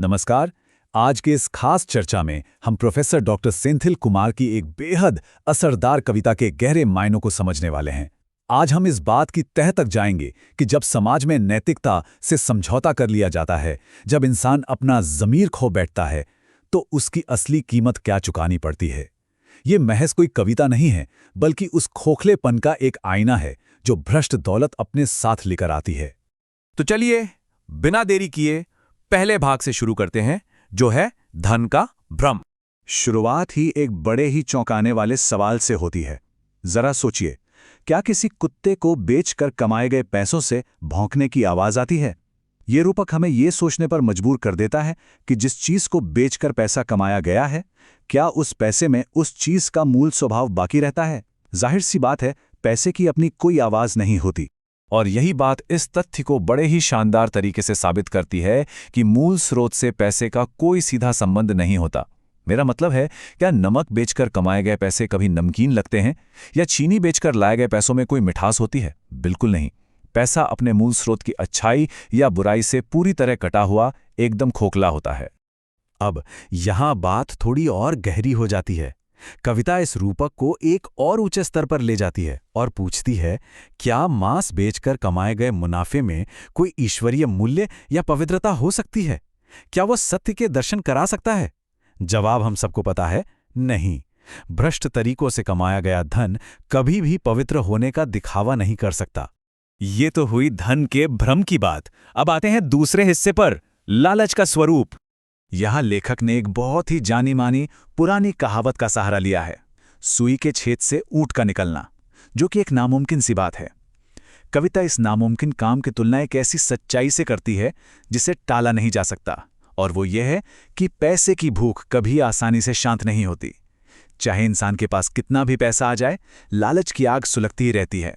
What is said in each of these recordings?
नमस्कार। आज के इस खास चर्चा में हम प्रोफेसर डॉक्टर सेंथिल कुमार की एक बेहद असरदार कविता के गहरे मायनों को समझने वाले हैं। आज हम इस बात की तह तक जाएंगे कि जब समाज में नैतिकता से समझौता कर लिया जाता है, जब इंसान अपना ज़मीर खो बैठता है, तो उसकी असली कीमत क्या चुकानी पड़ती है। ये महज कोई कविता नहीं है, बल्कि उस खोखलेपन का एक आईना है जो भ्रष्ट दौलत अपने साथ लेकर आती है। तो चलिए बिना देरी किए पहले भाग से शुरू करते हैं, जो है धन का भ्रम। शुरुआत ही एक बड़े ही चौंकाने वाले सवाल से होती है। जरा सोचिए, क्या किसी कुत्ते को बेचकर कमाए गए पैसों से भौंकने की आवाज आती है? ये रूपक हमें ये सोचने पर मजबूर कर देता है कि जिस चीज को बेचकर पैसा कमाया गया है, क्या उस पैसे में उस चीज का मूल स्वभाव बाकी रहता है? जाहिर सी बात है, पैसे की अपनी कोई आवाज नहीं होती। और यही बात इस तथ्य को बड़े ही शानदार तरीके से साबित करती है कि मूल स्रोत से पैसे का कोई सीधा संबंध नहीं होता। मेरा मतलब है, क्या नमक बेचकर कमाए गए पैसे कभी नमकीन लगते हैं, या चीनी बेचकर लाए गए पैसों में कोई मिठास होती है? बिल्कुल नहीं। पैसा अपने मूल स्रोत की अच्छाई या बुराई से पूरी तरह कटा हुआ एकदम खोखला होता है। अब यहां बात थोड़ी और गहरी हो जाती है। कविता इस रूपक को एक और ऊंचे स्तर पर ले जाती है और पूछती है, क्या मांस बेचकर कमाए गए मुनाफे में कोई ईश्वरीय मूल्य या पवित्रता हो सकती है? क्या वो सत्य के दर्शन करा सकता है? जवाब हम सबको पता है, नहीं। भ्रष्ट तरीकों से कमाया गया धन कभी भी पवित्र होने का दिखावा नहीं कर सकता। ये तो हुई धन के भ्रम की बात। अब आते हैं दूसरे हिस्से पर, लालच का स्वरूप। यहाँ लेखक ने एक बहुत ही जानी मानी पुरानी कहावत का सहारा लिया है, सुई के छेद से ऊंट का निकलना, जो कि एक नामुमकिन सी बात है। कविता इस नामुमकिन काम की तुलना एक ऐसी सच्चाई से करती है जिसे टाला नहीं जा सकता, और वो ये है कि पैसे की भूख कभी आसानी से शांत नहीं होती। चाहे इंसान के पास कितना भी पैसा आ जाए, लालच की आग सुलगती ही रहती है।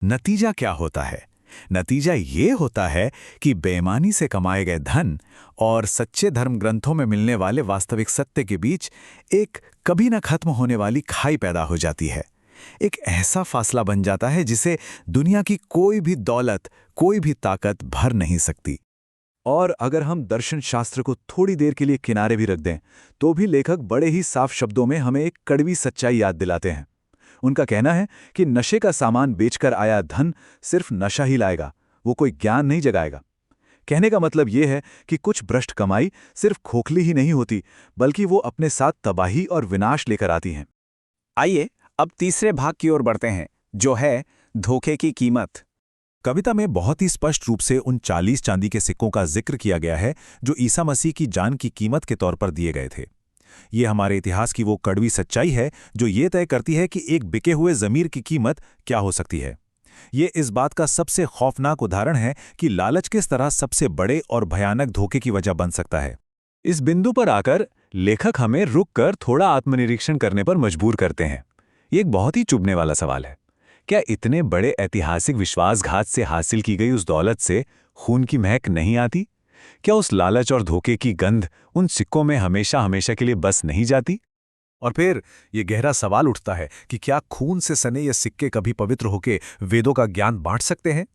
नतीजा क्या होता है? नतीजा ये होता है कि बेईमानी से कमाए गए धन और सच्चे धर्म ग्रंथों में मिलने वाले वास्तविक सत्य के बीच एक कभी न खत्म होने वाली खाई पैदा हो जाती है। एक ऐसा फासला बन जाता है जिसे दुनिया की कोई भी दौलत, कोई भी ताकत भर नहीं सकती। और अगर हम दर्शन शास्त्र को थोड़ी देर के लिए किनारे भी रख दें, तो भी लेखक बड़े ही साफ शब्दों में हमें एक कड़वी सच्चाई याद दिलाते हैं। उनका कहना है कि नशे का सामान बेचकर आया धन सिर्फ नशा ही लाएगा, वो कोई ज्ञान नहीं जगाएगा। कहने का मतलब ये है कि कुछ भ्रष्ट कमाई सिर्फ खोखली ही नहीं होती, बल्कि वो अपने साथ तबाही और विनाश लेकर आती हैं। आइए अब तीसरे भाग की ओर बढ़ते हैं, जो है धोखे की कीमत। कविता में बहुत ही स्पष्ट रूप से उन 40 चांदी के सिक्कों का जिक्र किया गया है जो ईसा मसीह की जान की कीमत के तौर पर दिए गए थे। ये हमारे इतिहास की वो कड़वी सच्चाई है जो ये तय करती है कि एक बिके हुए ज़मीर की कीमत क्या हो सकती है। ये इस बात का सबसे खौफनाक उदाहरण है कि लालच किस तरह सबसे बड़े और भयानक धोखे की वजह बन सकता है। इस बिंदु पर आकर लेखक हमें रुककर थोड़ा आत्मनिरीक्षण करने पर मजबूर करते हैं। ये एक बहुत ही चुभने वाला सवाल है। क्या इतने बड़े ऐतिहासिक विश्वासघात से हासिल की गई उस दौलत से खून की महक नहीं आती? क्या उस लालच और धोखे की गंध उन सिक्कों में हमेशा हमेशा के लिए बस नहीं जाती? और फिर ये गहरा सवाल उठता है कि क्या खून से सने ये सिक्के कभी पवित्र होकर वेदों का ज्ञान बांट सकते हैं,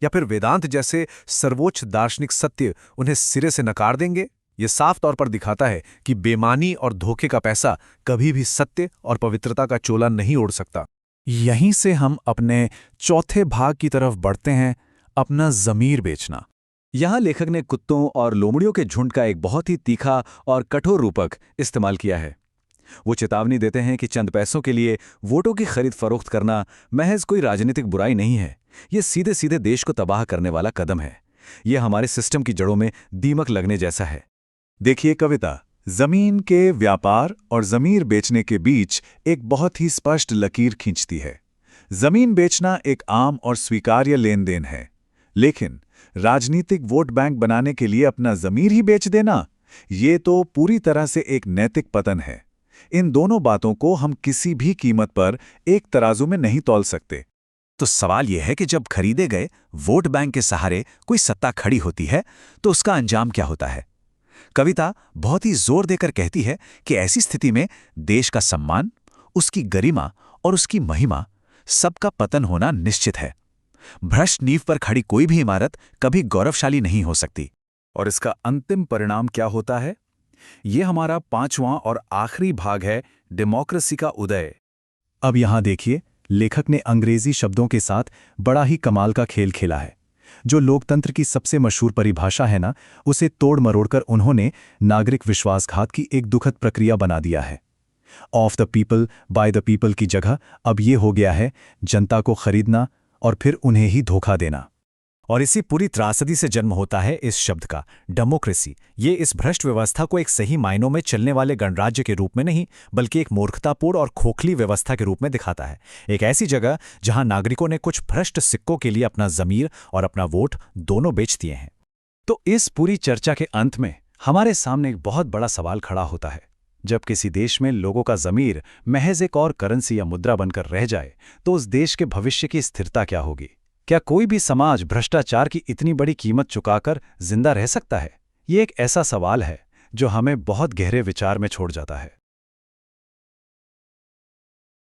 या फिर वेदांत जैसे सर्वोच्च दार्शनिक सत्य उन्हें सिरे से नकार देंगे? ये साफ तौर पर दिखाता है कि बेईमानी और धोखे का पैसा कभी भी सत्य और पवित्रता का चोला नहीं ओढ़ सकता। यहीं से हम अपने चौथे भाग की तरफ बढ़ते हैं, अपना ज़मीर बेचना। यहाँ लेखक ने कुत्तों और लोमड़ियों के झुंड का एक बहुत ही तीखा और कठोर रूपक इस्तेमाल किया है। वो चेतावनी देते हैं कि चंद पैसों के लिए वोटों की खरीद फरोख्त करना महज कोई राजनीतिक बुराई नहीं है। ये सीधे सीधे देश को तबाह करने वाला कदम है। ये हमारे सिस्टम की जड़ों में दीमक लगने जैसा है। देखिए, कविता जमीन के व्यापार और ज़मीर बेचने के बीच एक बहुत ही स्पष्ट लकीर खींचती है। जमीन बेचना एक आम और स्वीकार्य लेन देन है, लेकिन राजनीतिक वोट बैंक बनाने के लिए अपना ज़मीर ही बेच देना, ये तो पूरी तरह से एक नैतिक पतन है। इन दोनों बातों को हम किसी भी कीमत पर एक तराजू में नहीं तौल सकते। तो सवाल यह है कि जब खरीदे गए वोट बैंक के सहारे कोई सत्ता खड़ी होती है, तो उसका अंजाम क्या होता है? कविता बहुत ही जोर देकर कहती है कि ऐसी स्थिति में देश का सम्मान, उसकी गरिमा और उसकी महिमा सबका पतन होना निश्चित है। भ्रष्ट नींव पर खड़ी कोई भी इमारत कभी गौरवशाली नहीं हो सकती। और इसका अंतिम परिणाम क्या होता है? ये हमारा 5वां और आखिरी भाग है, डेमोक्रेसी का उदय। अब यहां देखिए, लेखक ने अंग्रेजी शब्दों के साथ बड़ा ही कमाल का खेल खेला है। जो लोकतंत्र की सबसे मशहूर परिभाषा है ना, उसे तोड़ मरोड़कर उन्होंने नागरिक विश्वासघात की एक दुखद प्रक्रिया बना दिया है। Of the people by the people की जगह अब ये हो गया है जनता को खरीदना और फिर उन्हें ही धोखा देना। और इसी पूरी त्रासदी से जन्म होता है इस शब्द का, डेमोक्रेसी। ये इस भ्रष्ट व्यवस्था को एक सही मायनों में चलने वाले गणराज्य के रूप में नहीं, बल्कि एक मूर्खतापूर्ण और खोखली व्यवस्था के रूप में दिखाता है। एक ऐसी जगह जहां नागरिकों ने कुछ भ्रष्ट सिक्कों के लिए अपना ज़मीर और अपना वोट दोनों बेच दिए हैं। तो इस पूरी चर्चा के अंत में हमारे सामने एक बहुत बड़ा सवाल खड़ा होता है। जब किसी देश में लोगों का ज़मीर महज एक और करेंसी या मुद्रा बनकर रह जाए, तो उस देश के भविष्य की स्थिरता क्या होगी? क्या कोई भी समाज भ्रष्टाचार की इतनी बड़ी कीमत चुकाकर जिंदा रह सकता है? ये एक ऐसा सवाल है जो हमें बहुत गहरे विचार में छोड़ जाता है।